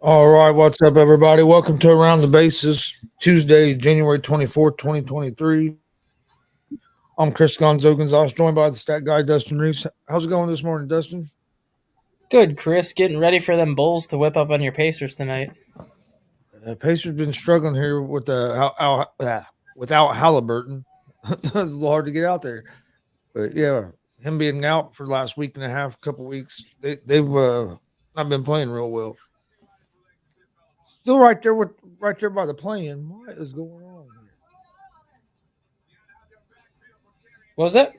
All right, what's up, everybody? Welcome to Around the Bases, Tuesday, January 24th, 2023. I'm Chris GONZO, joined by the stat guy, Dustin Reeves. How's it going this morning, Dustin? Good, Chris. Getting ready for them Bulls to whip up on your Pacers tonight. Pacers been struggling here with without Halliburton. It's a little hard to get out there. But, yeah, him being out for the last week and a half, couple weeks, they've not been playing real well. Still right there by the plane. What is going on here? What was that?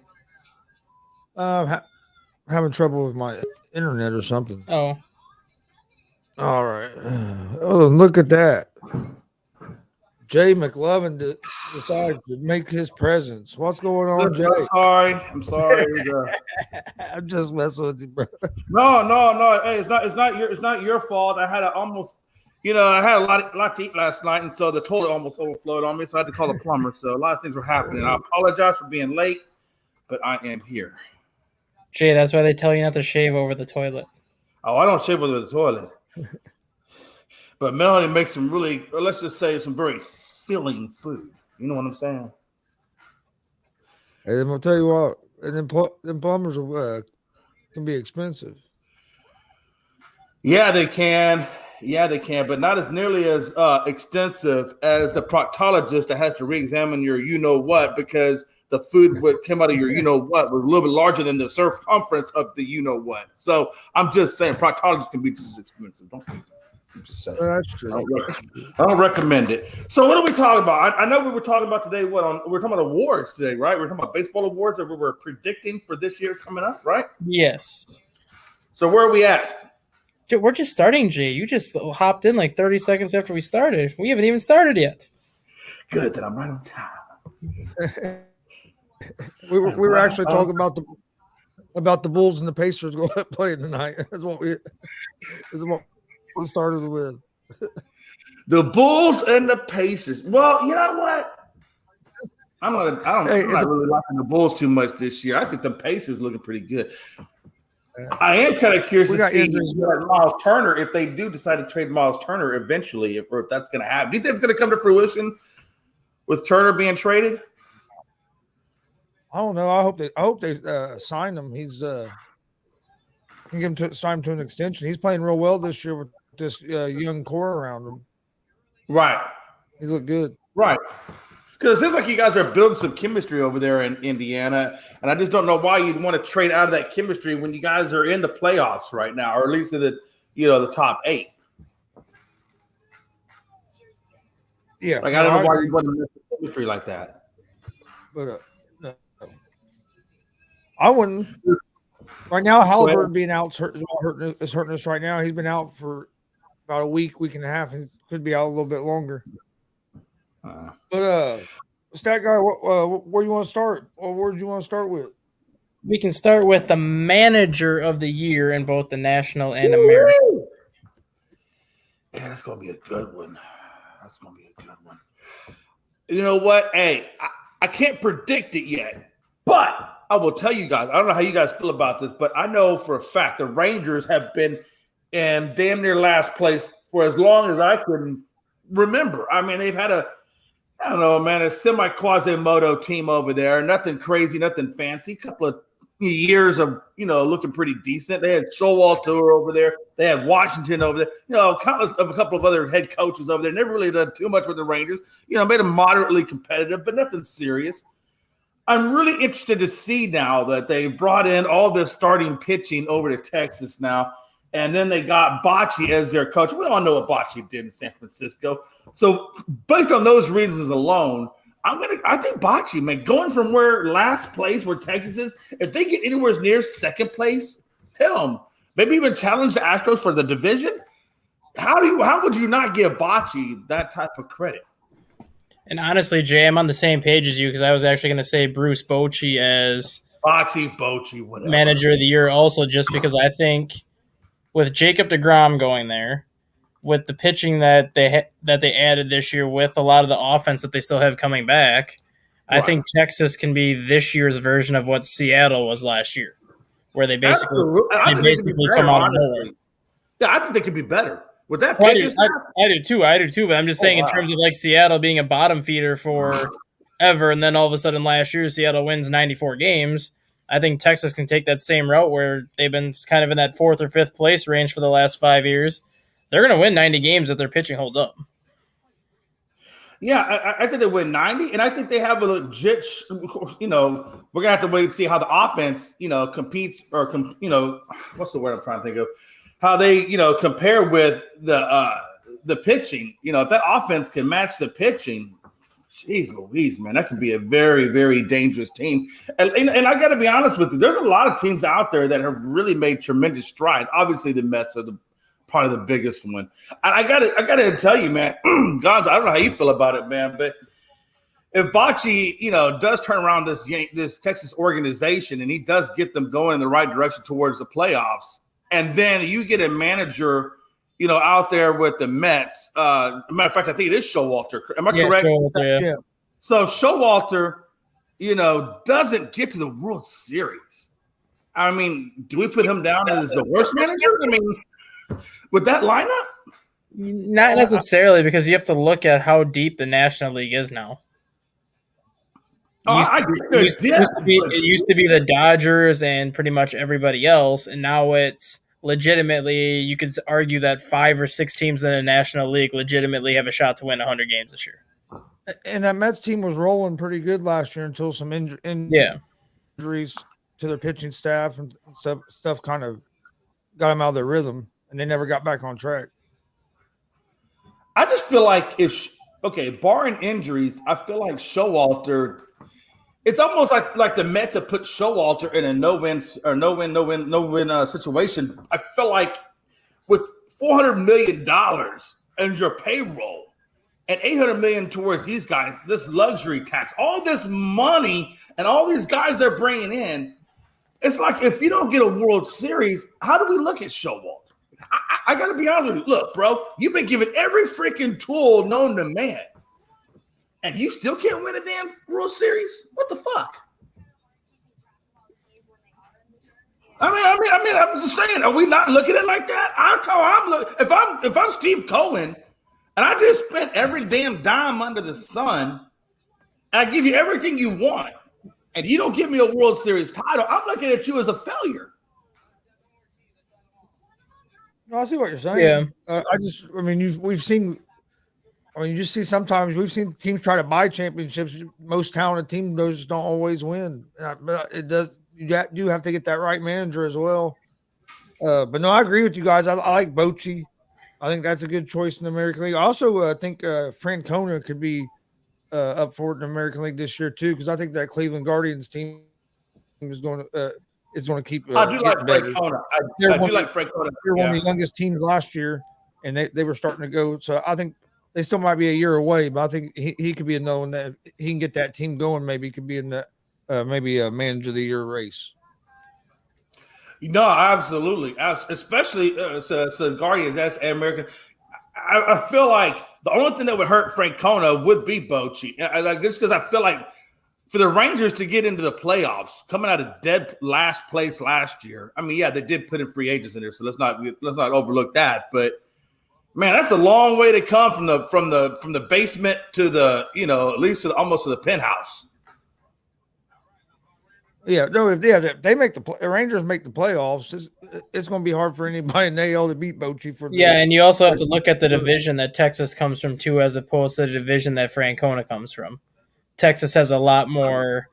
Having trouble with my internet or something. Oh, All right. Oh, look at that. Jay McLovin decides to make his presence. What's going on, Jay? I'm sorry. I'm just messing with you, bro. No. Hey, it's not your fault. I had a lot to eat last night, and so the toilet almost overflowed on me, so I had to call the plumber. So a lot of things were happening. I apologize for being late, but I am here. Jay, that's why they tell you not to shave over the toilet. Oh, I don't shave over the toilet. But Melanie makes some really, let's just say, some very filling food. You know what I'm saying? And then I'll tell you what, and then plumbers can be expensive. Yeah, they can, but not as nearly as extensive as a proctologist that has to re-examine your you-know-what, because the food that came out of your you-know-what was a little bit larger than the circumference of the you-know-what. So I'm just saying proctologists can be just as expensive. I'm just saying. That's true. I don't recommend it. So what are we talking about? I know we were talking about today. We're talking about awards today, right? We're talking about baseball awards that we were predicting for this year coming up, right? Yes. So where are we at? We're just starting, Jay. You just hopped in like 30 seconds after we started. We haven't even started yet. Good, that I'm right on time. we were actually talking about the Bulls and the Pacers going to play tonight. That's what we started with. The Bulls and the Pacers. Well, you know what? I'm not really liking the Bulls too much this year. I think the Pacers looking pretty good. I am kind of curious to see Miles Turner, if they do decide to trade Miles Turner eventually, or if that's going to happen. Do you think it's going to come to fruition with Turner being traded? I don't know. I hope they sign him. He's can sign him to an extension. He's playing real well this year with this young core around him. Right. He's looked good. Right. Because it seems like you guys are building some chemistry over there in Indiana, and I just don't know why you'd want to trade out of that chemistry when you guys are in the playoffs right now, or at least in the top 8. Yeah, like I don't know why you'd want to miss the chemistry like that. But no. I wouldn't. Right now, Halliburton being out is hurting us right now. He's been out for about a week and a half, and could be out a little bit longer. But stat guy, where you want to start? Or where do you want to start with? We can start with the manager of the year in both the National and American. Yeah, that's gonna be a good one. You know what? Hey, I can't predict it yet, but I will tell you guys. I don't know how you guys feel about this, but I know for a fact the Rangers have been in damn near last place for as long as I can remember. I mean, they've had a semi-Quasimodo team over there. Nothing crazy, nothing fancy. A couple of years of, looking pretty decent. They had Showalter over there. They had Washington over there. A couple of other head coaches over there. Never really done too much with the Rangers. Made them moderately competitive, but nothing serious. I'm really interested to see now that they brought in all this starting pitching over to Texas now. And then they got Bochy as their coach. We all know what Bochy did in San Francisco. So based on those reasons alone, I think Bochy, man, going from where last place, where Texas is, if they get anywhere near second place, tell them. Maybe even challenge the Astros for the division. How would you not give Bochy that type of credit? And honestly, Jay, I'm on the same page as you, because I was actually going to say Bruce Bochy as Bochy, whatever. Manager of the year also, just because I think with Jacob deGrom going there, with the pitching that they added this year, with a lot of the offense that they still have coming back, right. I think Texas can be this year's version of what Seattle was last year, where they basically come out of nowhere. Yeah, I think they could be better. With that Well, pitching staff, I do too. But I'm just saying in terms of like Seattle being a bottom feeder for ever, and then all of a sudden last year Seattle wins 94 games. I think Texas can take that same route where they've been kind of in that 4th or 5th place range for the last 5 years. They're going to win 90 games if their pitching holds up. yeah, I think they win 90, and I think they have a legit. You know, we're gonna have to wait and see how the offense, competes or what's the word I'm trying to think of? How they, compare with the pitching. If that offense can match the pitching, jeez Louise, man, that could be a very, very dangerous team. And I got to be honest with you, there's a lot of teams out there that have really made tremendous strides. Obviously, the Mets are probably the biggest one. And I gotta tell you, man, Gonzo, I don't know how you feel about it, man, but if Bocce, does turn around this Texas organization and he does get them going in the right direction towards the playoffs, and then you get a manager, out there with the Mets. Matter of fact, I think it is Showalter. Am I correct? Showalter, yeah. So Showalter, doesn't get to the World Series. I mean, do we put him down as the worst manager? I mean, with that lineup? Not necessarily, because you have to look at how deep the National League is now. It used to be the Dodgers and pretty much everybody else, and now it's legitimately, you could argue that 5 or 6 teams in the National League legitimately have a shot to win 100 games this year. And that Mets team was rolling pretty good last year until some injuries to their pitching staff and stuff kind of got them out of their rhythm, and they never got back on track. I just feel like barring injuries, I feel like Showalter. It's almost like the Mets have put Showalter in a no-win situation. I feel like with $400 million and your payroll and $800 million towards these guys, this luxury tax, all this money and all these guys they're bringing in, it's like if you don't get a World Series, how do we look at Showalter? I got to be honest with you. Look, bro, you've been given every freaking tool known to man. And you still can't win a damn World Series? What the fuck? I mean, I'm just saying, are we not looking at it like that? If I'm Steve Cohen and I just spent every damn dime under the sun, and I give you everything you want, and you don't give me a World Series title, I'm looking at you as a failure. No, I see what you're saying. Yeah. You just see sometimes we've seen teams try to buy championships. Most talented teams, those don't always win. But it does. You do have to get that right manager as well. But no, I agree with you guys. I like Bochy. I think that's a good choice in the American League. I also think Francona could be up for it in the American League this year too, because I think that Cleveland Guardians team is going to keep. I do like Francona. I do like Francona. They were one of the youngest teams last year, and they were starting to go. So I think they still might be a year away, but I think he could be another one that if he can get that team going. Maybe he could be in that maybe a manager of the year race. No, absolutely, especially so Guardians. That's American. I feel like the only thing that would hurt Francona would be Bochy. Just because I feel like for the Rangers to get into the playoffs, coming out of dead last place last year. I mean, yeah, they did put in free agents in there, so let's not overlook that. But man, that's a long way to come from the basement to the at least almost to the penthouse. Yeah, no, if they make the Rangers make the playoffs, it's going to be hard for anybody in the AL to beat Bochy for. And you also have to look at the division that Texas comes from too, as opposed to the division that Francona comes from. Texas has a lot more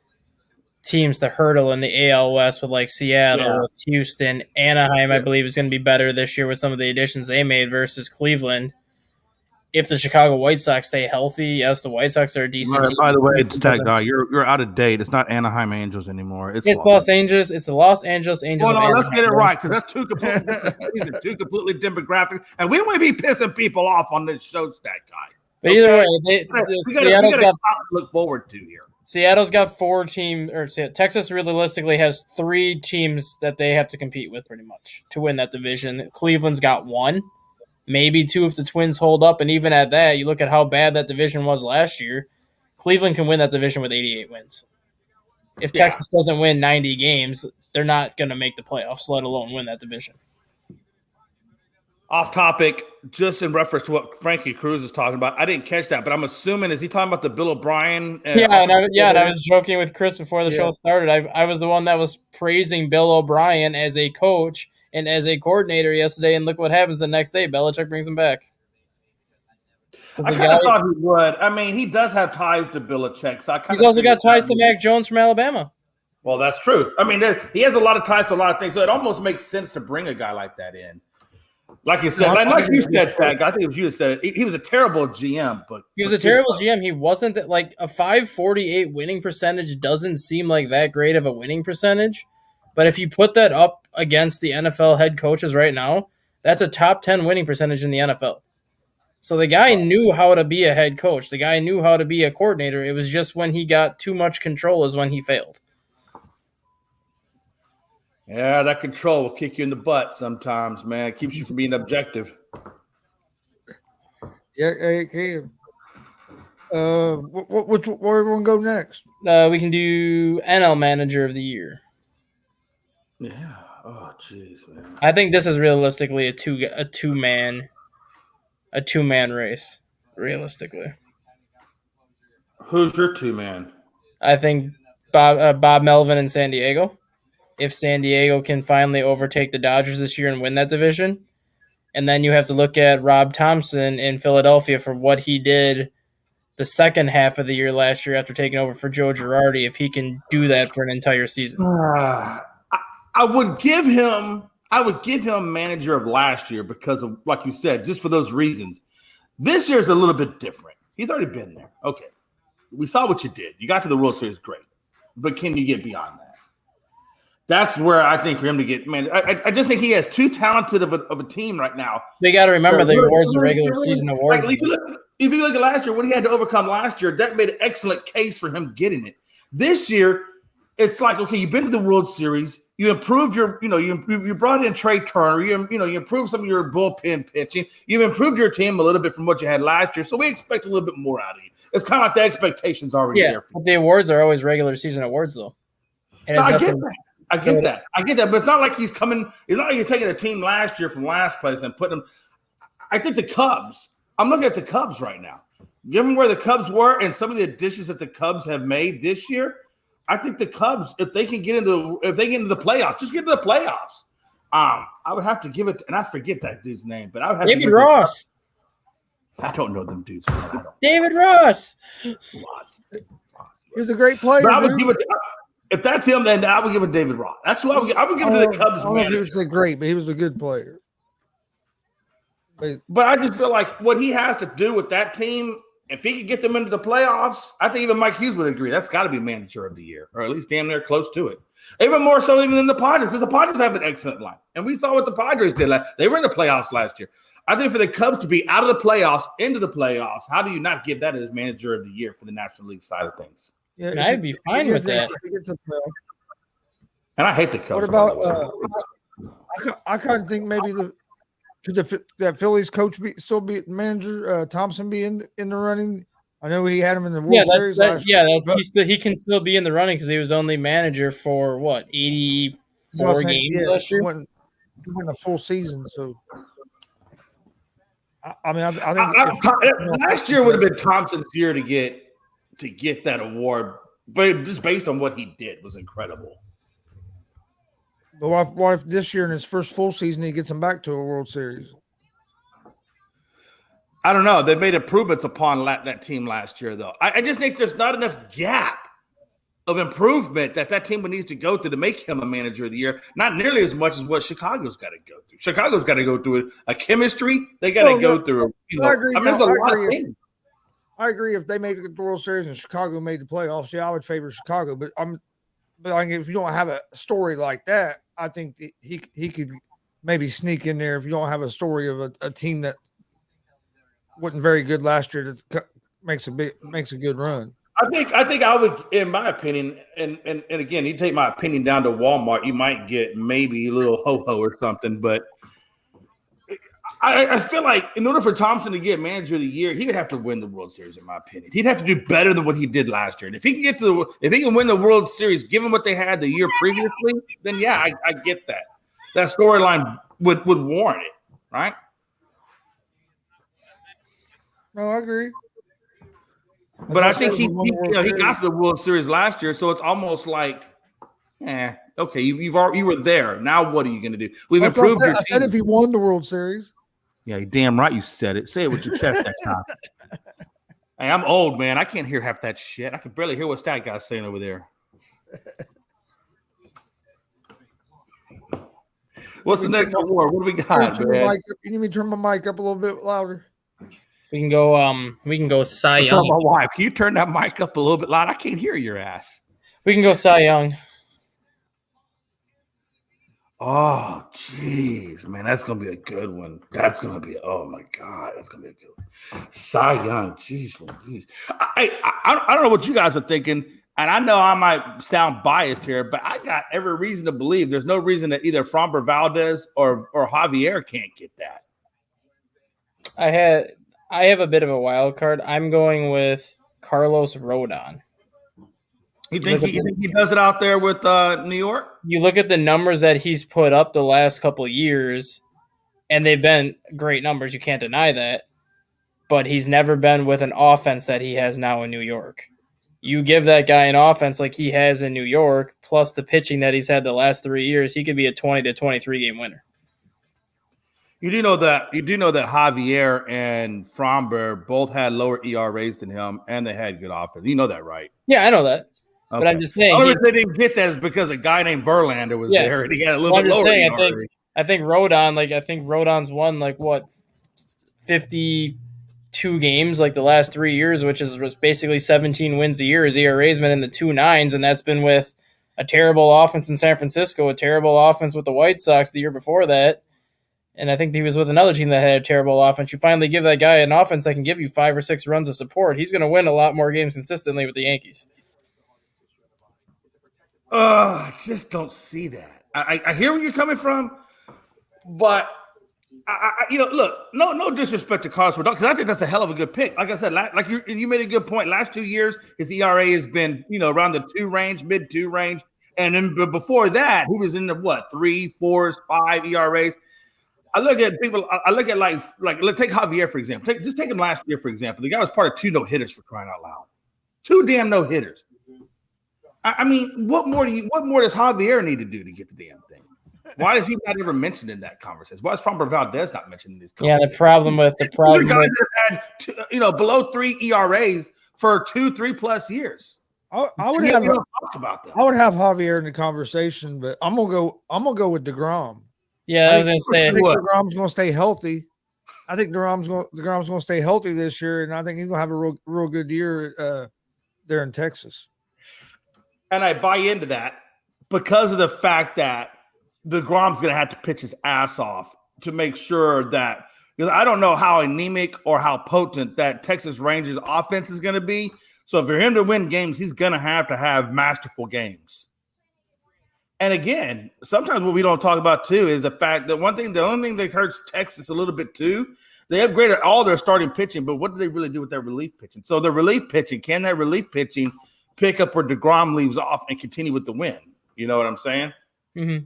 teams to hurdle in the AL West with like Seattle, with Houston, Anaheim. I believe is going to be better this year with some of the additions they made versus Cleveland. If the Chicago White Sox stay healthy, yes, the White Sox are a decent team. By the way, it's that guy. You're out of date. It's not Anaheim Angels anymore. It's Los Angeles. It's the Los Angeles Angels. Well, no, let's get it right, because that's two completely demographic, and we won't be pissing people off on this show, stat guy. But either way, we got to look forward to here. Seattle's got 4 teams, or Texas realistically has 3 teams that they have to compete with pretty much to win that division. Cleveland's got 1. Maybe 2 if the Twins hold up, and even at that, you look at how bad that division was last year. Cleveland can win that division with 88 wins. If Texas doesn't win 90 games, they're not going to make the playoffs, let alone win that division. Off topic, just in reference to what Frankie Cruz is talking about, I didn't catch that, but I'm assuming, is he talking about the Bill O'Brien? And I was joking with Chris before the show started. I was the one that was praising Bill O'Brien as a coach and as a coordinator yesterday, and look what happens the next day. Belichick brings him back. I kind of thought he would. I mean, he does have ties to Belichick. So he's also got ties to Mac Jones from Alabama. Well, that's true. I mean, he has a lot of ties to a lot of things, so it almost makes sense to bring a guy like that in. Like you said, like you said, Stag, I think it was you that said it. He was a terrible GM, but he was a terrible GM. He wasn't that, like, a 548 winning percentage doesn't seem like that great of a winning percentage. But if you put that up against the NFL head coaches right now, that's a top 10 winning percentage in the NFL. So the guy knew how to be a head coach. The guy knew how to be a coordinator. It was just when he got too much control is when he failed. Yeah, that control will kick you in the butt sometimes, man. It keeps you from being objective. Yeah, it can. Where everyone go next? We can do NL Manager of the Year. Yeah. Oh, jeez, man. I think this is realistically a two man race. Realistically, who's your two man? I think Bob Melvin in San Diego. If San Diego can finally overtake the Dodgers this year and win that division. And then you have to look at Rob Thompson in Philadelphia for what he did the second half of the year last year after taking over for Joe Girardi, if he can do that for an entire season. I would give him manager of last year because of, like you said, just for those reasons. This year's a little bit different. He's already been there. Okay. We saw what you did. You got to the World Series, great. But can you get beyond that? That's where I think for him to get, man, I just think he has too talented of a team right now. They got to remember the awards are regular season awards. Like, if you look at last year, what he had to overcome last year, that made an excellent case for him getting it. This year, it's like, okay, you've been to the World Series. You improved you brought in Trey Turner. You improved some of your bullpen pitching. You've improved your team a little bit from what you had last year. So we expect a little bit more out of you. It's kind of like the expectations already there. But the awards are always regular season awards, though. And I get that. I get that. But it's not like he's coming. It's not like you're taking a team last year from last place and putting them. I think the Cubs. I'm looking at the Cubs right now. Given where the Cubs were and some of the additions that the Cubs have made this year, I think the Cubs, if they get into the playoffs, just get into the playoffs. I would have to give it, and I forget that dude's name, but I would have David Ross. I don't know them dudes. David Ross. He was a great player. But I would give it. If that's him, then I would give it David Ross. That's who I would give it to the Cubs. I don't know if he was great, but he was a good player. But I just feel like what he has to do with that team, if he could get them into the playoffs, I think even Mike Hughes would agree. That's got to be manager of the year, or at least damn near close to it. Even more so even than the Padres, because the Padres have an excellent line. And we saw what the Padres did. They were in the playoffs last year. I think for the Cubs to be out of the playoffs, into the playoffs, how do you not give that as manager of the year for the National League side of things? Yeah, and I'd be fine with that. And I hate the Cubs. What about I kind of think maybe could that Phillies coach still be manager, Thompson be in the running? I know he had him in the World Series last year. He can still be in the running because he was only manager for 84 games last year. He went a full season, so I think last year would have been Thompson's year to get that award, but just based on what he did was incredible. But what if this year in his first full season he gets him back to a World Series? I don't know. They made improvements upon that team last year, though. I just think there's not enough gap of improvement that team needs to go through to make him a manager of the year. Not nearly as much as what Chicago's got to go through. Chicago's got to go through a chemistry. They got to go through. I agree. There's a lot of things. I agree. If they made it to the World Series and Chicago made the playoffs, I would favor Chicago. But if you don't have a story like that, I think he could maybe sneak in there if you don't have a story of a team that wasn't very good last year that makes a good run. I think I would, in my opinion, and again, you take my opinion down to Walmart, you might get maybe a little ho-ho or something, but I feel like in order for Thompson to get manager of the year, he would have to win the World Series, in my opinion. He'd have to do better than what he did last year. And if he can win the World Series, given what they had the year previously, then I get that. That storyline would warrant it, right? No, I agree. But I think he won the World he got Series. to the World Series last year, so it's almost like, okay, you were there. Now what are you going to do? We've That's what improved your I said team. if he won the World Series. Yeah, you're damn right you said it. Say it with your chest next time. Hey, I'm old, man. I can't hear half that shit. I can barely hear what that guy's saying over there. What's the next award? What do we got, man? You need me to turn my mic up a little bit louder? We can go Cy What's up, Young. my wife? Can you turn that mic up a little bit loud? I can't hear your ass. We can go Cy Young. Oh, jeez, man, that's gonna be a good one. That's gonna be, oh my god, that's gonna be a good one. Cy Young, jeez, Louise. I don't know what you guys are thinking, and I know I might sound biased here, but I got every reason to believe there's no reason that either Framber Valdez or Javier can't get that. I have a bit of a wild card. I'm going with Carlos Rodon. You think he does it out there with New York? You look at the numbers that he's put up the last couple of years, and they've been great numbers. You can't deny that. But he's never been with an offense that he has now in New York. You give that guy an offense like he has in New York, plus the pitching that he's had the last 3 years, he could be a 20 to 23 game winner. You do know that Javier and Framber both had lower ERAs than him, and they had good offense. You know that, right? Yeah, I know that. Okay. But I'm just saying. The only reason they didn't get that is because a guy named Verlander was there, and he had a little bit lower ERA. I think Rodon's won 52 games like the last 3 years, which was basically 17 wins a year. His ERA's been in the 2.9s, and that's been with a terrible offense in San Francisco, a terrible offense with the White Sox the year before that. And I think he was with another team that had a terrible offense. You finally give that guy an offense that can give you 5 or 6 runs of support. He's going to win a lot more games consistently with the Yankees. I just don't see that. I hear where you're coming from, but look, no disrespect to Carlos Rodon, because I think that's a hell of a good pick. Like I said, you made a good point. Last 2 years, his ERA has been around the 2 range, mid 2 range, and then before that, he was in the 3, 4, 5 ERAs. I look at people. I look at like let's take Javier for example. Just take him last year for example. The guy was part of 2 no-hitters for crying out loud. 2 damn no-hitters. I mean, what more does Javier need to do to get the damn thing? Why is he not ever mentioned in that conversation? Why is Framber Valdez not mentioned in these conversations? Yeah, the problem guys that have had below 3 ERAs for 2-3 plus years. I would have talk about them. I would have Javier in the conversation, but I'm gonna go with DeGrom. Yeah, I was gonna say I think DeGrom's gonna stay healthy. I think DeGrom's gonna stay healthy this year, and I think he's gonna have a real good year there in Texas. And I buy into that because of the fact that DeGrom's going to have to pitch his ass off to make sure that, because I don't know how anemic or how potent that Texas Rangers offense is going to be. So for him to win games, he's going to have masterful games. And again, sometimes what we don't talk about too is the fact that the only thing that hurts Texas a little bit too, they upgraded all their starting pitching, but what do they really do with their relief pitching? So the relief pitching, can that relief pitching pick up where DeGrom leaves off and continue with the win? You know what I'm saying? Mm-hmm.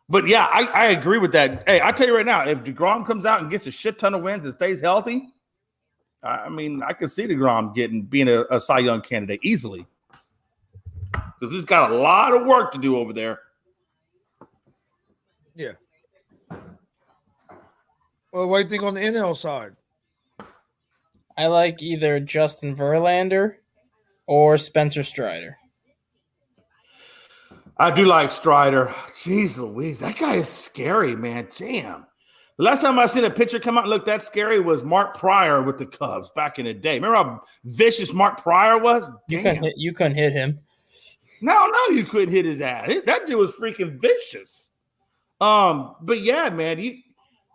But yeah, I agree with that. Hey, I tell you right now, if DeGrom comes out and gets a shit ton of wins and stays healthy, I mean, I can see DeGrom being a Cy Young candidate easily, because he's got a lot of work to do over there. Yeah. Well, what do you think on the NL side? I like either Justin Verlander or Spencer Strider. I do like Strider. Jeez Louise, that guy is scary, man. Damn. The last time I seen a pitcher come out and look that scary was Mark Pryor with the Cubs back in the day. Remember how vicious Mark Pryor was? Damn. You couldn't hit him. No, you couldn't hit his ass. That dude was freaking vicious. But yeah, man,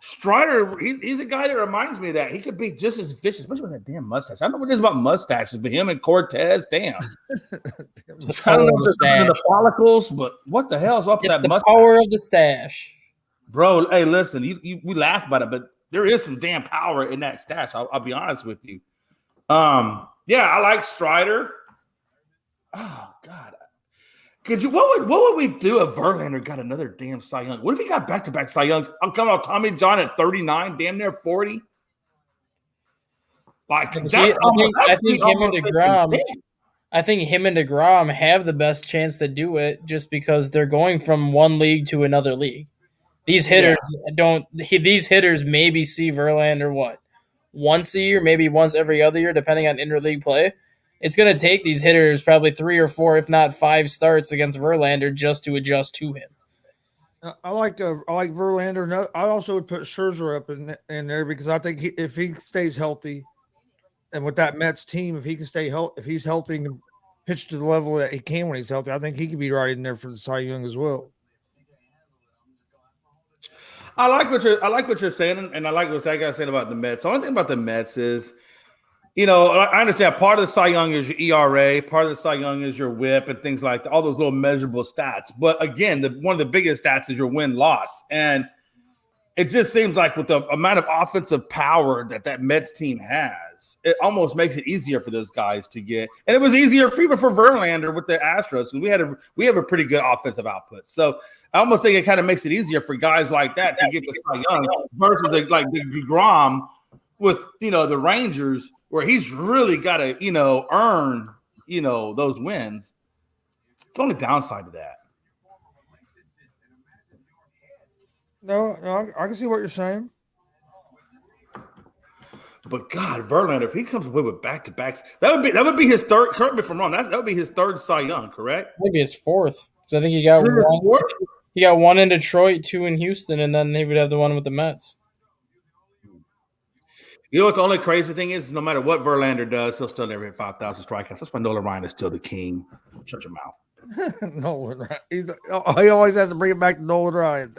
Strider, he's a guy that reminds me of that. He could be just as vicious, especially with that damn mustache. I don't know what it is about mustaches, but him and Cortez, damn. I don't know if it's the follicles, but what the hell is up with that mustache? It's the power of the stash. Bro, hey, listen, we laugh about it, but there is some damn power in that stash. I'll be honest with you. Yeah, I like Strider. Oh, God. What would we do if Verlander got another damn Cy Young? What if he got back-to-back Cy Youngs? I'm coming off Tommy John at 39, damn near 40. Like I that's almost, I that's think him and almost DeGrom. insane. I think him and DeGrom have the best chance to do it just because they're going from one league to another league. These hitters these hitters maybe see Verlander once a year, maybe once every other year, depending on interleague play. It's going to take these hitters probably 3 or 4, if not 5 starts against Verlander just to adjust to him. I like Verlander. No, I also would put Scherzer up in there because I think if he stays healthy, and with that Mets team, if he can stay healthy, if he's healthy and pitch to the level that he can when he's healthy, I think he could be right in there for the Cy Young as well. I like what you're saying, and I like what that guy's saying about the Mets. The only thing about the Mets is, I understand part of the Cy Young is your ERA, part of the Cy Young is your WHIP and things like that, all those little measurable stats. But again, one of the biggest stats is your win-loss. And it just seems like with the amount of offensive power that Mets team has, it almost makes it easier for those guys to get. And it was easier even for Verlander with the Astros. We have a pretty good offensive output. So I almost think it kind of makes it easier for guys like that to get the Cy Young versus like the DeGrom with the Rangers, where he's really got to earn those wins. It's the only downside to that. No, I can see what you're saying. But God, Verlander, if he comes away with back-to-backs, that would be his third. Correct me if I'm wrong. That would be his third Cy Young, correct? Maybe it's 4th. So I think he got one. He got 1 in Detroit, 2 in Houston, and then he would have the one with the Mets. You know what the only crazy thing is? No matter what Verlander does, he'll still never hit 5,000 strikeouts. That's why Nolan Ryan is still the king. Shut your mouth. Nolan Ryan. He always has to bring it back to Nolan Ryan.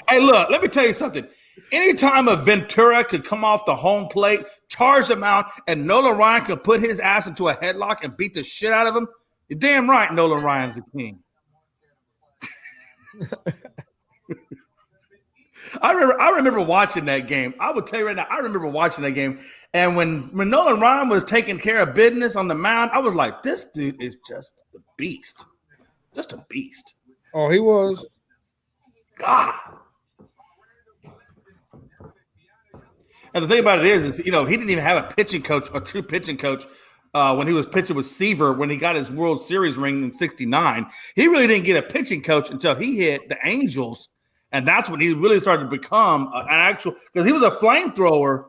Hey, look, let me tell you something. Anytime a Ventura could come off the home plate, charge him out, and Nolan Ryan could put his ass into a headlock and beat the shit out of him, you're damn right Nolan Ryan's the king. I remember watching that game. I will tell you right now, I remember watching that game. And when Nolan Ryan was taking care of business on the mound, I was like, this dude is just a beast. Just a beast. Oh, he was. God. And the thing about it is he didn't even have a pitching coach, a true pitching coach, when he was pitching with Seaver when he got his World Series ring in '69. He really didn't get a pitching coach until he hit the Angels. And that's when he really started to become an actual – because he was a flamethrower.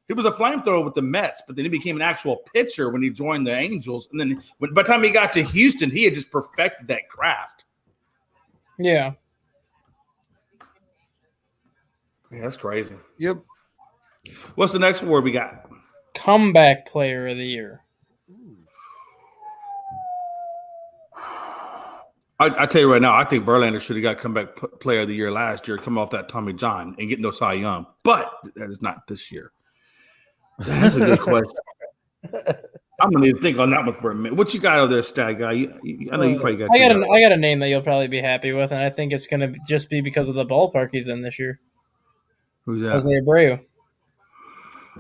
He was a flamethrower with the Mets, but then he became an actual pitcher when he joined the Angels. And then by the time he got to Houston, he had just perfected that craft. Yeah. Yeah, that's crazy. Yep. What's the next award we got? Comeback Player of the Year. I tell you right now, I think Verlander should have got comeback player of the year last year, come off that Tommy John and get no Cy Young. But that is not this year. That's a good question. I'm gonna need to think on that one for a minute. What you got over there, Stat Guy? I know you probably got. I got a name that you'll probably be happy with, and I think it's gonna just be because of the ballpark he's in this year. Who's that? Jose Abreu.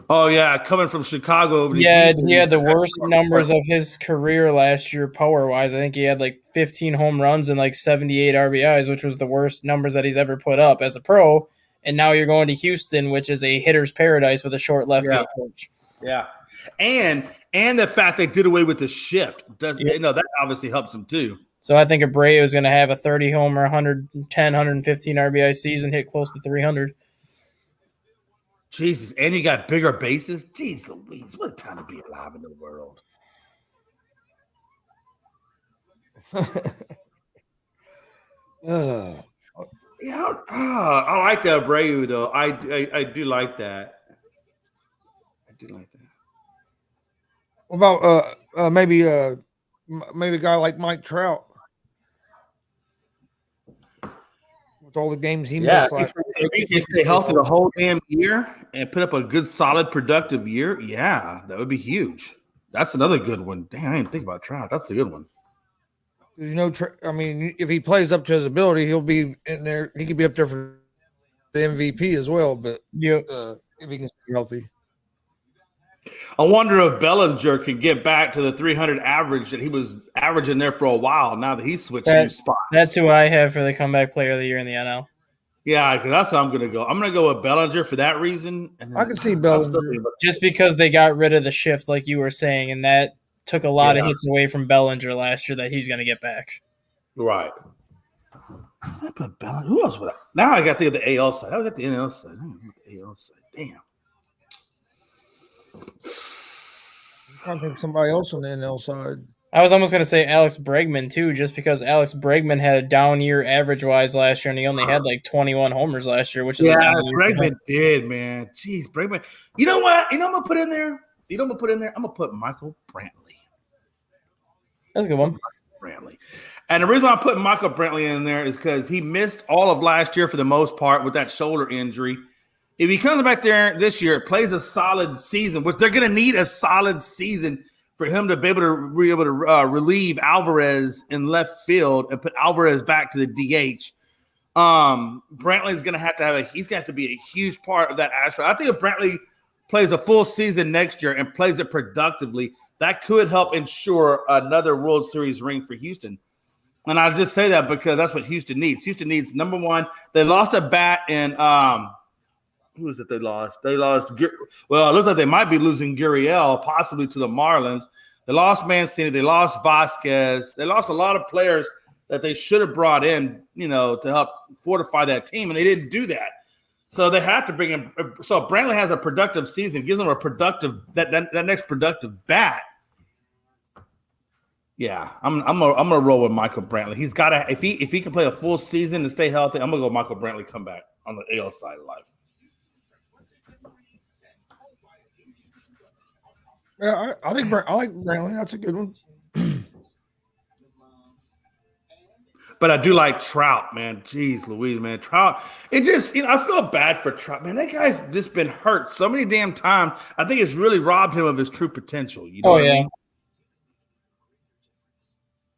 Oh yeah, coming from Chicago. Over he had the worst numbers of his career last year, power wise. I think he had like 15 home runs and like 78 RBIs, which was the worst numbers that he's ever put up as a pro. And now you're going to Houston, which is a hitter's paradise with a short left field coach. Yeah, and the fact they did away with the shift that obviously helps him too. So I think Abreu is going to have a 30 homer, 110, 115 RBI season, hit close to 300. Jesus, and you got bigger bases. Jeez Louise, what a time to be alive in the world. Yeah, I like that Abreu though. I do like that. I do like that. What about maybe a guy like Mike Trout? With all the games he missed last year. If he can stay healthy the whole damn year and put up a good, solid, productive year, yeah, that would be huge. That's another good one. Damn, I didn't think about Trout. That's a good one. If he plays up to his ability, he'll be in there. He could be up there for the MVP as well. But if he can stay healthy, I wonder if Bellinger can get back to the 300 average that he was averaging there for a while. Now that he switched new spots, that's who I have for the comeback player of the year in the NL. Yeah, because that's how I'm going to go. I'm going to go with Bellinger for that reason. And then, I can see I'm Bellinger. still thinking about- Just because they got rid of the shift, like you were saying, and that took a lot of hits away from Bellinger last year that he's going to get back. Right. I put Bellinger. Who else would I? Now I got to think of the AL side. I got the NL side. I don't know the AL side. Damn. I'm trying to think of somebody else on the NL side. I was almost going to say Alex Bregman, too, just because Alex Bregman had a down year average-wise last year, and he only had like 21 homers last year, which is a down year for him. Bregman did, man. Jeez, Bregman. You know what? You know what I'm going to put in there? You know what I'm going to put in there? I'm going to put Michael Brantley. That's a good one. Brantley. And the reason why I'm putting Michael Brantley in there is because he missed all of last year for the most part with that shoulder injury. If he comes back there this year, plays a solid season, which they're going to need a solid season for him to be able to relieve Alvarez in left field and put Alvarez back to the DH. Brantley's going to have he's got to be a huge part of that Astro. I think if Brantley plays a full season next year and plays it productively, that could help ensure another World Series ring for Houston. And I just say that because that's what Houston needs. Houston needs, number one, they lost a bat in who is it they lost? They lost – well, it looks like they might be losing Gurriel, possibly to the Marlins. They lost Mancini. They lost Vasquez. They lost a lot of players that they should have brought in, to help fortify that team, and they didn't do that. So they have to bring him. So Brantley has a productive season, gives him a productive that next productive bat. Yeah, I'm gonna roll with Michael Brantley. He's got to if he can play a full season and stay healthy. I'm gonna go Michael Brantley come back on the AL side of life. Yeah, I think I like Brantley. That's a good one. But I do like Trout, man. Jeez Louise, man. Trout. It just, I feel bad for Trout, man. That guy's just been hurt so many damn times. I think it's really robbed him of his true potential. You know what I mean?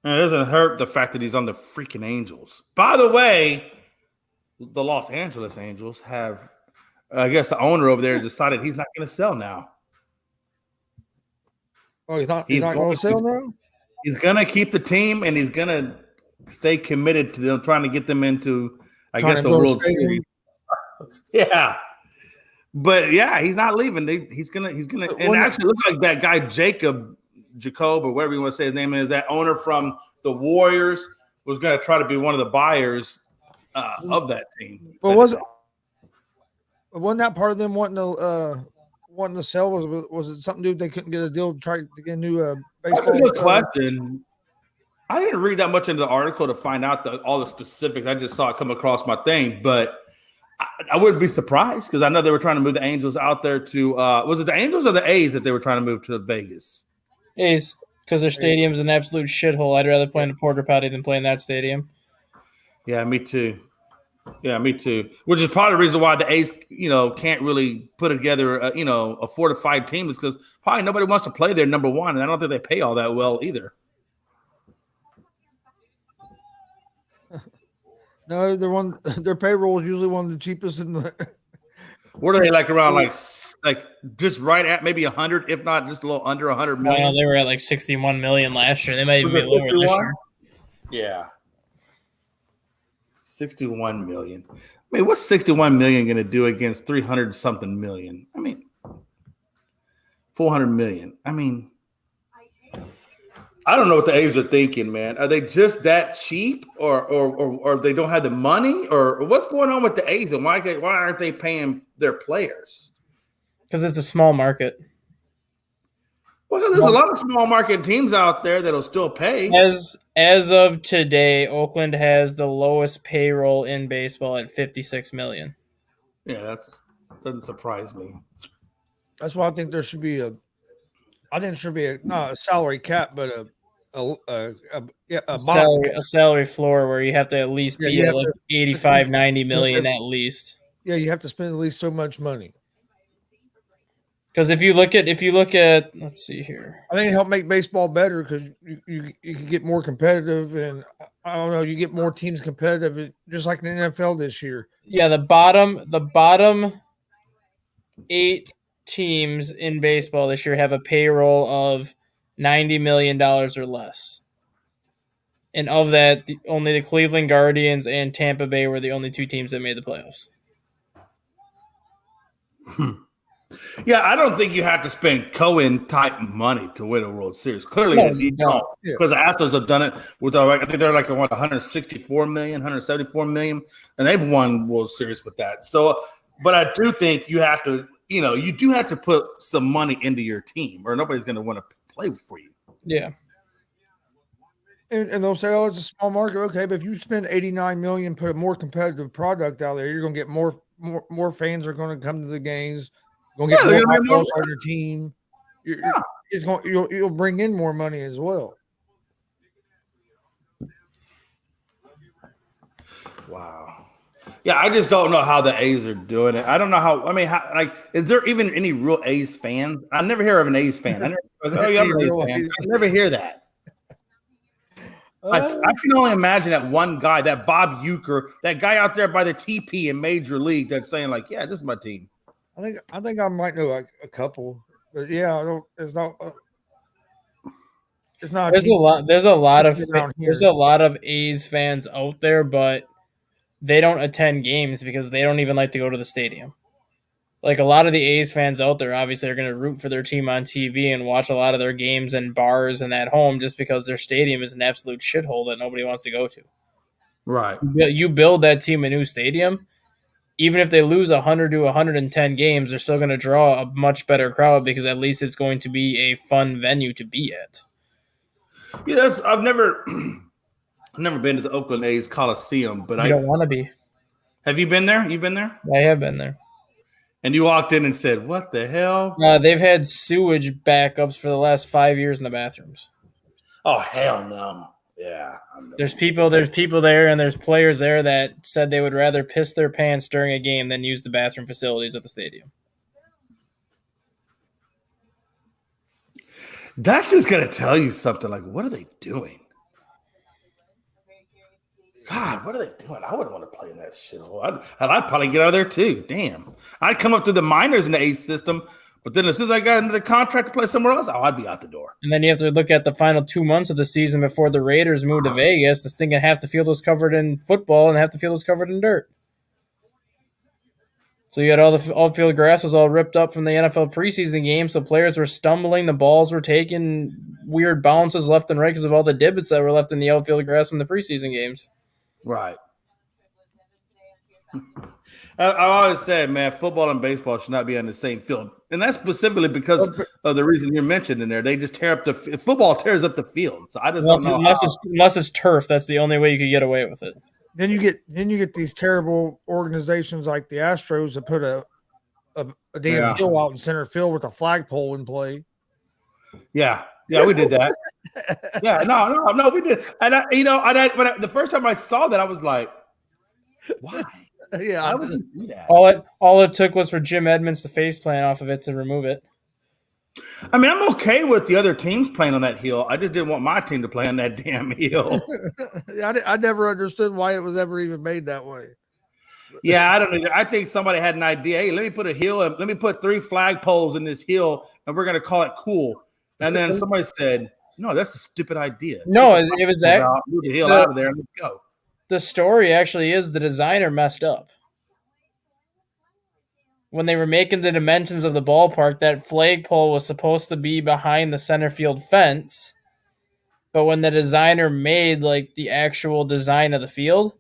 And it doesn't hurt the fact that he's on the freaking Angels. By the way, the Los Angeles Angels have, I guess the owner over there decided he's not going to sell now. Oh, he's not going to sell now? He's going to keep the team, and he's going to stay committed to them, trying to get them into, I guess, a World Series. Yeah. But, yeah, he's not leaving. He's gonna, and actually, it looks like that guy, Jacob, or whatever you want to say his name is, that owner from the Warriors, was going to try to be one of the buyers of that team. But wasn't that part of them wanting to sell? Was it something to do with they couldn't get a deal to try to get a new baseball? That's a good question. I didn't read that much into the article to find out all the specifics. I just saw it come across my thing, but I wouldn't be surprised because I know they were trying to move the Angels out there to was it the Angels or the A's that they were trying to move to Vegas? A's, because their stadium's an absolute shithole. I'd rather play in a porta potty than play in that stadium. Yeah, me too. Which is part of the reason why the A's, can't really put together, a fortified team is because probably nobody wants to play there, number one, and I don't think they pay all that well either. No, their payroll is usually one of the cheapest in the. What are they like around like just right at maybe 100, if not just a little under 100 million? Well, they were at like 61 million last year. They might even be lower this year. Yeah. 61 million. I mean, what's 61 million going to do against 300 something million? I mean, 400 million. I mean, I don't know what the A's are thinking, man. Are they just that cheap or they don't have the money or what's going on with the A's and why aren't they paying their players? Because it's a small market. Well, there's a lot of small market teams out there that'll still pay. As of today, Oakland has the lowest payroll in baseball at $56 million. Yeah, doesn't surprise me. That's why I think there should be not a salary cap, but a salary floor where you have to at least be at like 85, 90 million at least. Yeah, you have to spend at least so much money. Because if you look at, let's see here. I think it helped make baseball better because you can get more competitive, and I don't know, you get more teams competitive, just like in the NFL this year. Yeah, the bottom 8 teams in baseball this year have a payroll of $90 million or less. And of that, only the Cleveland Guardians and Tampa Bay were the only two teams that made the playoffs. Yeah, I don't think you have to spend Cohen type money to win a World Series. Clearly, No, you you don't. don't, because the Astros have done it with. I think they're like 164 million, 174 million, and they've won World Series with that. So, but I do think you have to, you do have to put some money into your team, or nobody's going to want to play for you. Yeah. And they'll say, "Oh, it's a small market." Okay, but if you spend 89 million, put a more competitive product out there, you're going to get more fans are going to come to the games. You're going to get more eyeballs on your team. You'll bring in more money as well. Wow. Yeah, I just don't know how the A's are doing it. I don't know how. I mean, is there even any real A's fans? I never hear of an A's fan. I never hear that. I can only imagine that one guy, that Bob Uecker, that guy out there by the TP in Major League, that's saying like, "Yeah, this is my team." I think I might know like a couple, but yeah, I don't. It's not. It's not. There's a lot of A's fans out there, but they don't attend games because they don't even like to go to the stadium. Like a lot of the A's fans out there, obviously, are going to root for their team on TV and watch a lot of their games in bars and at home just because their stadium is an absolute shithole that nobody wants to go to. Right. You build that team a new stadium, even if they lose 100 to 110 games, they're still going to draw a much better crowd because at least it's going to be a fun venue to be at. I've never been to the Oakland A's Coliseum, but I don't want to be. Have you been there? You've been there? I have been there. And you walked in and said, "What the hell?" They've had sewage backups for the last 5 years in the bathrooms. Oh, hell no. Yeah. There's people there and there's players there that said they would rather piss their pants during a game than use the bathroom facilities at the stadium. That's just going to tell you something. Like, what are they doing? God, what are they doing? I wouldn't want to play in that shithole. I'd probably get out of there too. Damn. I'd come up through the minors in the A's system, but then as soon as I got into the contract to play somewhere else, I'd be out the door. And then you have to look at the final 2 months of the season before the Raiders moved to Vegas. This thing half the field was covered in football and half the field was covered in dirt. So you had all the outfield grass was all ripped up from the NFL preseason game, so players were stumbling, the balls were taking weird bounces left and right because of all the divots that were left in the outfield grass from the preseason games. Right. I've always said, man, football and baseball should not be on the same field. And that's specifically because of the reason you're mentioned in there. They just tear up football tears up the field. So I just don't know. Unless it's turf, that's the only way you could get away with it. Then you get these terrible organizations like the Astros that put a damn hill out in center field with a flagpole in play. Yeah, we did that. Yeah, no, we did. And the first time I saw that, I was like, why? Yeah, why would you do that? All it took was for Jim Edmonds to face plant off of it to remove it. I mean, I'm okay with the other teams playing on that hill. I just didn't want my team to play on that damn hill. I never understood why it was ever even made that way. Yeah, I don't either. I think somebody had an idea. Hey, let me put a hill and let me put 3 flagpoles in this hill, and we're going to call it cool. And then somebody said, "No, that's a stupid idea." No, it was that. Move the hill out of there and let's go. The story actually is the designer messed up. When they were making the dimensions of the ballpark, that flagpole was supposed to be behind the center field fence. But when the designer made like the actual design of the field,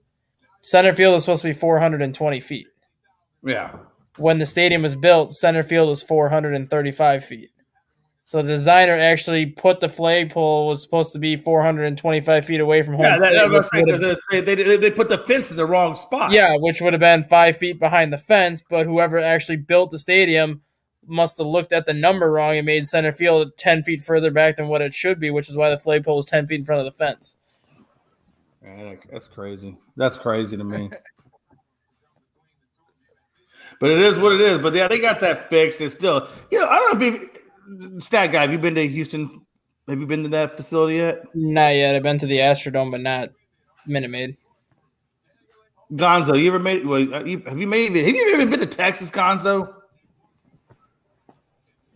center field was supposed to be 420 feet. Yeah. When the stadium was built, center field was 435 feet. So the designer actually put the flagpole was supposed to be 425 feet away from home. Yeah, they put the fence in the wrong spot. Yeah, which would have been 5 feet behind the fence, but whoever actually built the stadium must have looked at the number wrong and made center field 10 feet further back than what it should be, which is why the flagpole is 10 feet in front of the fence. Man, that's crazy. That's crazy to me. But it is what it is. But yeah, they got that fixed. It's still, I don't know if Stat guy, have you been to Houston? Have you been to that facility yet? Not yet. I've been to the Astrodome, but not Minute Maid. Gonzo, you ever made? Well, have you ever been to Texas, Gonzo?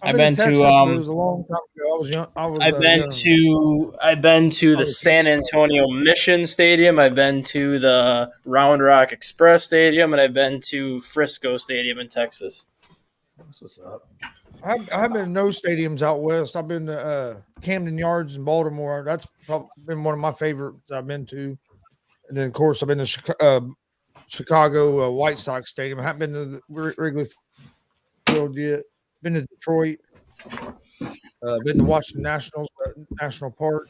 I've been Texas, to but it was a long time ago. I was young. I've been to the was San Antonio Mission Stadium. I've been to the Round Rock Express Stadium, and I've been to Frisco Stadium in Texas. What's up? I have been to no stadiums out west. I've been to Camden Yards in Baltimore. That's probably been one of my favorites I've been to. And then, of course, I've been to Chicago White Sox Stadium. I haven't been to the Wrigley Field yet. Been to Detroit. Been to Washington National Park.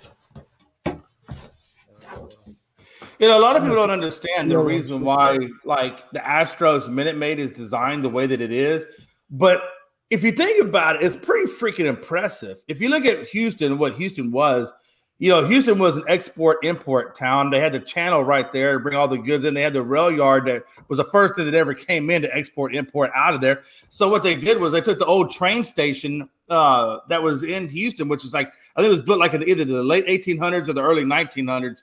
You know, a lot of people don't understand the Yeah, reason why, like, the Astros Minute Maid is designed the way that it is. But if you think about it, it's pretty freaking impressive. If you look at Houston, what Houston was, you know, Houston was an export-import town. They had the channel right there to bring all the goods in. They had the rail yard that was the first thing that ever came in to export-import out of there. So what they did was they took the old train station that was in Houston, which is like, I think it was built like in either the late 1800s or the early 1900s,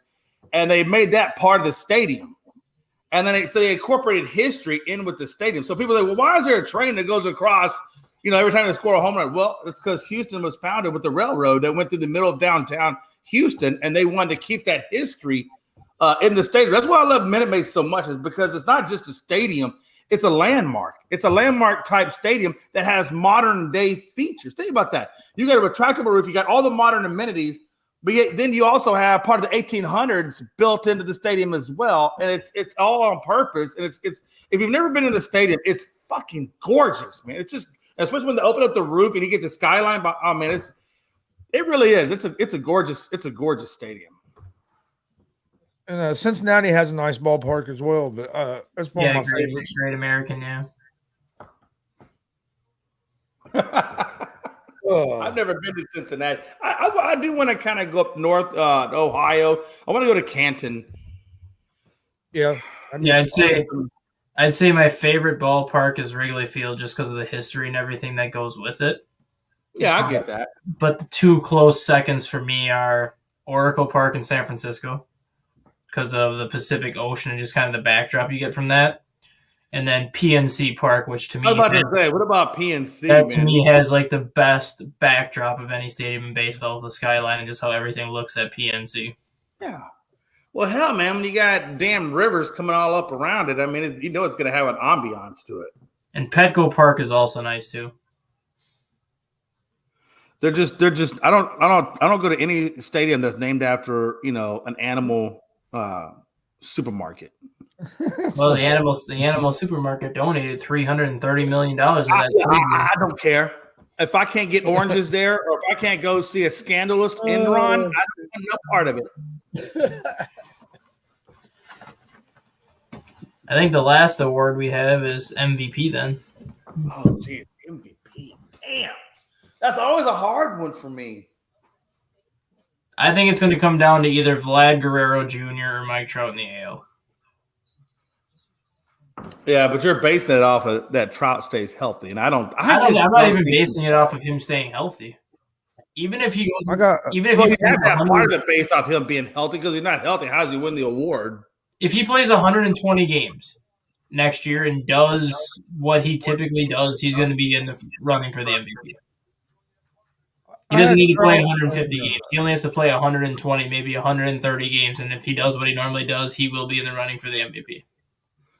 and they made that part of the stadium. And then they incorporated history in with the stadium. So people are like, well, why is there a train that goes across, you know, every time they score a home run? Well, it's because Houston was founded with the railroad that went through the middle of downtown Houston, and they wanted to keep that history in the stadium. That's why I love Minute Maid so much, is because it's not just a stadium, it's a landmark. It's a landmark type stadium that has modern day features. Think about that. You got a retractable roof, you got all the modern amenities, but yet, then you also have part of the 1800s built into the stadium as well, and it's all on purpose. And it's if you've never been in the stadium, it's fucking gorgeous, man. It's just, especially when they open up the roof and you get the skyline. Oh man, it really is. It's a gorgeous stadium. And Cincinnati has a nice ballpark as well, but that's one of my favorites. Great American, yeah. I've never been to Cincinnati. I do want to kind of go up north, Ohio. I want to go to Canton. Yeah, I'd say my favorite ballpark is Wrigley Field, just because of the history and everything that goes with it. Yeah, I get that. But the two close seconds for me are Oracle Park in San Francisco, because of the Pacific Ocean and just kind of the backdrop you get from that. And then PNC Park, which to me, what about PNC? That to me has like the best backdrop of any stadium in baseball, is the skyline and just how everything looks at PNC. Yeah. Well, hell, man, when you got damn rivers coming all up around it, I mean, you know it's going to have an ambiance to it. And Petco Park is also nice too. They're just. I don't go to any stadium that's named after, you know, an animal supermarket. Well, the animal supermarket donated $330 million of that stadium. I don't care. If I can't get oranges there, or if I can't go see a scandalous Enron, I don't want no part of it. I think the last award we have is MVP then. Oh, geez, MVP. Damn. That's always a hard one for me. I think it's going to come down to either Vlad Guerrero Jr. or Mike Trout in the AL. Yeah, but you're basing it off of that Trout stays healthy, and I'm not even basing it off of him staying healthy. Even if he goes, part of it based off him being healthy, because he's not healthy. How does he win the award? If he plays 120 games next year and does what he typically does, he's going to be in the running for the MVP. He doesn't need to play 150 games. He only has to play 120, maybe 130 games, and if he does what he normally does, he will be in the running for the MVP.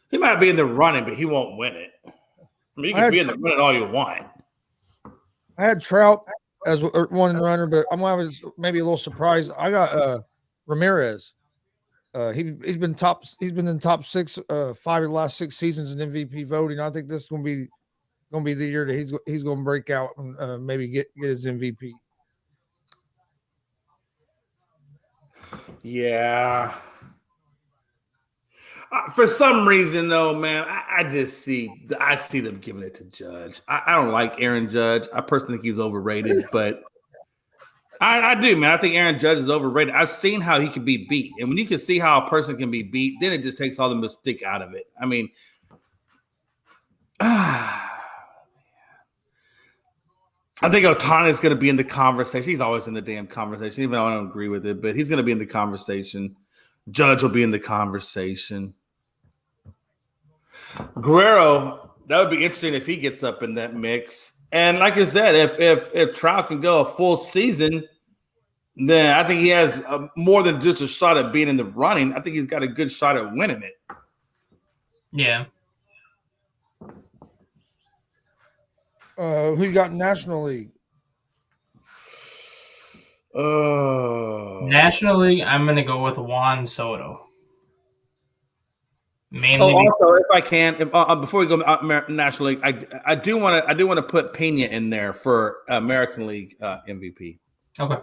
He might be in the running, but he won't win it. I mean, you can be in the running all you want. I had Trout as one runner, but I'm maybe a little surprised. I got Ramirez. He's been in the top 5 of the last 6 seasons in MVP voting. I think this is going to be the year that he's going to break out and maybe get his MVP. Yeah. For some reason, though, man, I see them giving it to Judge. I don't like Aaron Judge. I personally think he's overrated, but I do, man. I think Aaron Judge is overrated. I've seen how he can be beat, and when you can see how a person can be beat, then it just takes all the mystique out of it. I mean, I think Ohtani is going to be in the conversation. He's always in the damn conversation, even though I don't agree with it, but he's going to be in the conversation. Judge will be in the conversation. Guerrero, that would be interesting if he gets up in that mix. And like I said, if Trout can go a full season, then I think he has more than just a shot at being in the running. I think he's got a good shot at winning it. Yeah. Who you got in National League? National League, I'm going to go with Juan Soto. Mainly. Also, if I can, before we go National League, I do want to put Pena in there for American League MVP. Okay.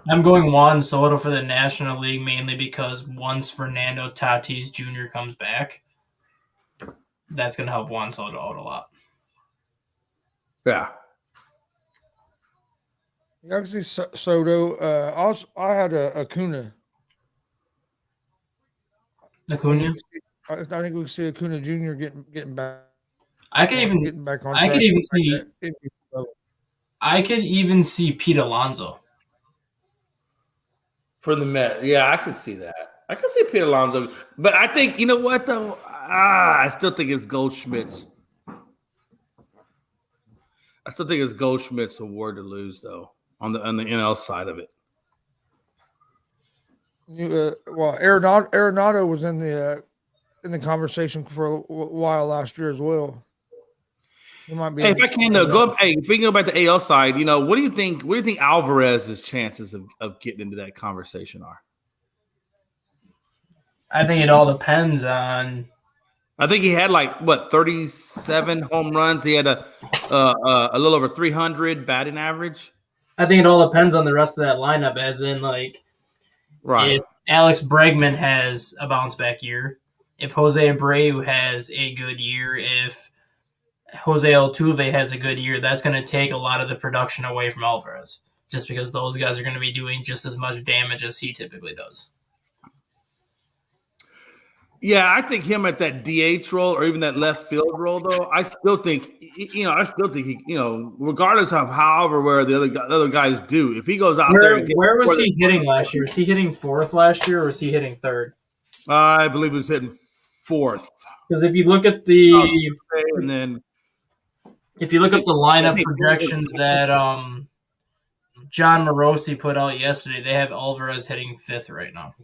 I'm going Juan Soto for the National League mainly because once Fernando Tatis Jr. comes back, that's going to help Juan Soto out a lot. Yeah. You can see Soto. I had Acuna. Acuna? I think we see Acuna Jr. getting back. I could even see Pete Alonso for the Met. Yeah, I could see that. I could see Pete Alonso, but I think you know what though. I still think it's Goldschmidt's. I still think it's Goldschmidt's award to lose though on the NL side of it. Arenado was in the conversation for a while last year as well. He might be. Hey, if I can though, if we can go back to AL side, what do you think? What do you think Alvarez's chances of getting into that conversation are? I think it all depends on. I think he had 37 home runs. He had a little over 300 batting average. I think it all depends on the rest of that lineup, as in right. If Alex Bregman has a bounce back year, if Jose Abreu has a good year, if Jose Altuve has a good year, that's going to take a lot of the production away from Alvarez, just because those guys are going to be doing just as much damage as he typically does. Yeah, I think him at that DH role or even that left field role, though, I still think he, regardless of however where the other guys do, if he goes out there. Where was he hitting last year? Was he hitting fourth last year or was he hitting third? I believe he was hitting fourth. Because if you look at the lineup projections that John Morosi put out yesterday, they have Alvarez hitting fifth right now.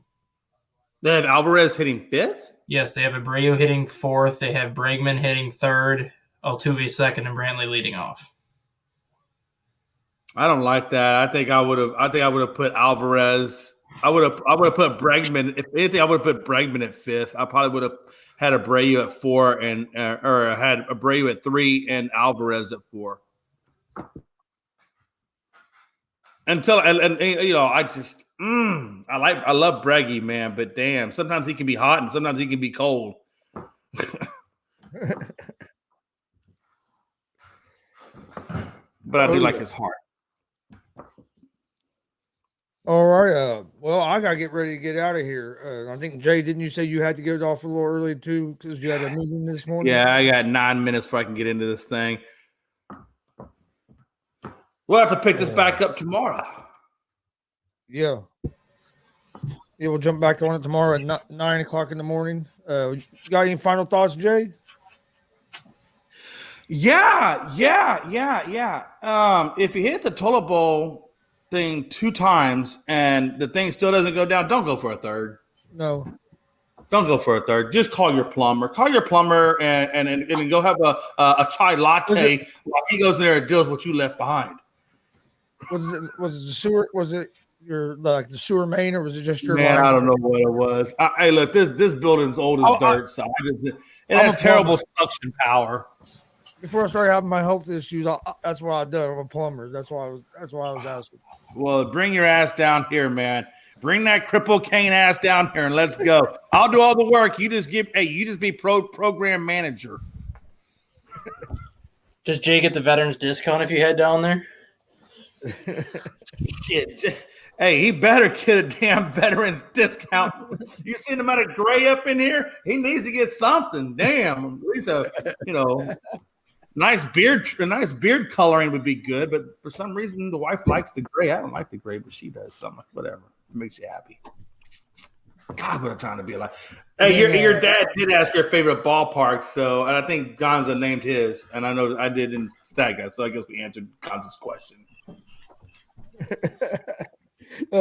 They have Alvarez hitting fifth? Yes, they have Abreu hitting fourth. They have Bregman hitting third, Altuve second, and Brantley leading off. I don't like that. I think I would have put Alvarez. I would have put Bregman. If anything, I would have put Bregman at fifth. I probably would have had Abreu at four or had Abreu at 3 and Alvarez at 4. I love Breggy, man, but damn, sometimes he can be hot and sometimes he can be cold. But I do like his heart. All right. Well, I gotta get ready to get out of here. I think Jay, didn't you say you had to get off a little early too because you had a meeting this morning? Yeah, I got 9 minutes before I can get into this thing. We'll have to pick this back up tomorrow. Yeah. Yeah, we'll jump back on it tomorrow at 9 o'clock in the morning. You got any final thoughts, Jay? Yeah. If you hit the toilet bowl thing 2 times and the thing still doesn't go down, don't go for a third. No. Don't go for a third. Just call your plumber. Call your plumber and go have a chai latte while he goes in there and deals with what you left behind. Was it the sewer? Was it your the sewer main, or was it just your? Man, line? I don't know what it was. Hey, look, this building's old as dirt, so it has terrible suction power. Before I started having my health issues, that's what I did. I'm a plumber. That's why I was asking. Well, bring your ass down here, man. Bring that cripple cane ass down here and let's go. I'll do all the work. You just be program manager. Does Jay get the veterans discount if you head down there? Shit. Hey, he better get a damn veterans discount. You seen him out of gray up in here? He needs to get something. Damn. At least nice beard coloring would be good, but for some reason the wife likes the gray. I don't like the gray, but she does. So whatever. It makes you happy. God, what a time to be alive. Hey, And then, your dad did ask your favorite ballpark, so and I think Gonzo named his, and I know I did in Staga, so I guess we answered Gonzo's question.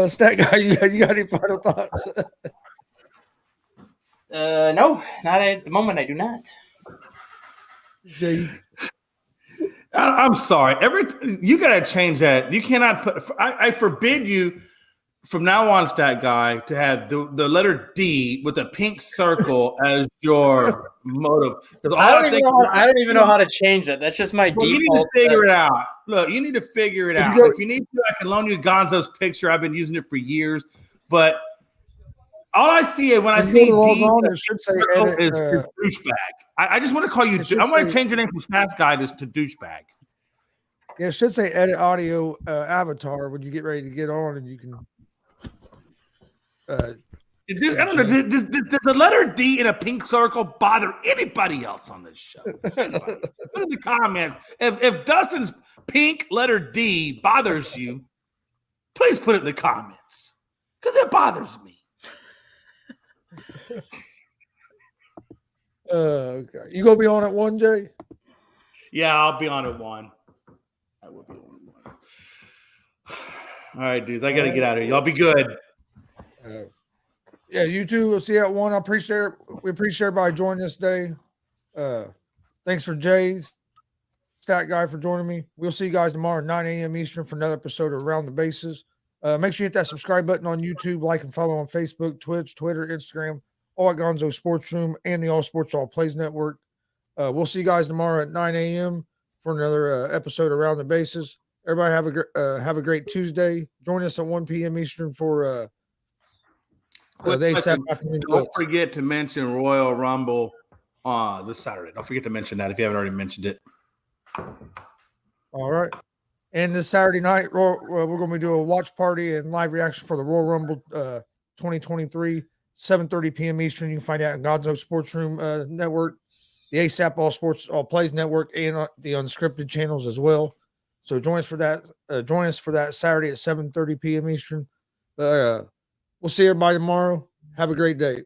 Stat guy, you got any final thoughts? No, not at the moment. I do not. Jay, I'm sorry. You got to change that. You cannot put. I forbid you from now on, Stat Guy, to have the letter D with a pink circle as your motive. I don't even know how to change that. That's just my default. You need to figure it out. Look, you need to figure it out. If you need to, I can loan you Gonzo's picture. I've been using it for years, but all I see when I see D it should say edit, is douchebag. I just want to call you. I want to change your name from Stat Guy to douchebag. Yeah, it should say edit audio avatar when you get ready to get on, and you can. I don't know. Does the letter D in a pink circle bother anybody else on this show? Put in the comments. If Dustin's pink letter D bothers you, please put it in the comments because it bothers me. Okay. You gonna be on at 1, Jay? Yeah, I'll be on at 1. I will be on at 1. All right, dudes. I got to get out of here. Y'all be good. Yeah, you too. We'll see you at 1. We appreciate everybody joining us today. Thanks for Jay's Stat Guy for joining me. We'll see you guys tomorrow at 9 a.m. Eastern for another episode of Around the Bases. Make sure you hit that subscribe button on YouTube, like and follow on Facebook, Twitch, Twitter, Instagram, all at Gonzo Sports Room and the All Sports All Plays Network. We'll see you guys tomorrow at 9 a.m. for another episode of Around the Bases. Everybody have a great Tuesday. Join us at 1 p.m. Eastern for don't forget to mention Royal Rumble this Saturday. Don't forget to mention that if you haven't already mentioned it. All right. And this Saturday night, we're going to do a watch party and live reaction for the Royal Rumble 2023, 7:30 p.m. Eastern. You can find out on Gonzo Sports Room Network, the ASAP All Sports All Plays Network, and the unscripted channels as well. So join us for that. Join us for that Saturday at 7:30 p.m. Eastern. We'll see everybody tomorrow. Have a great day.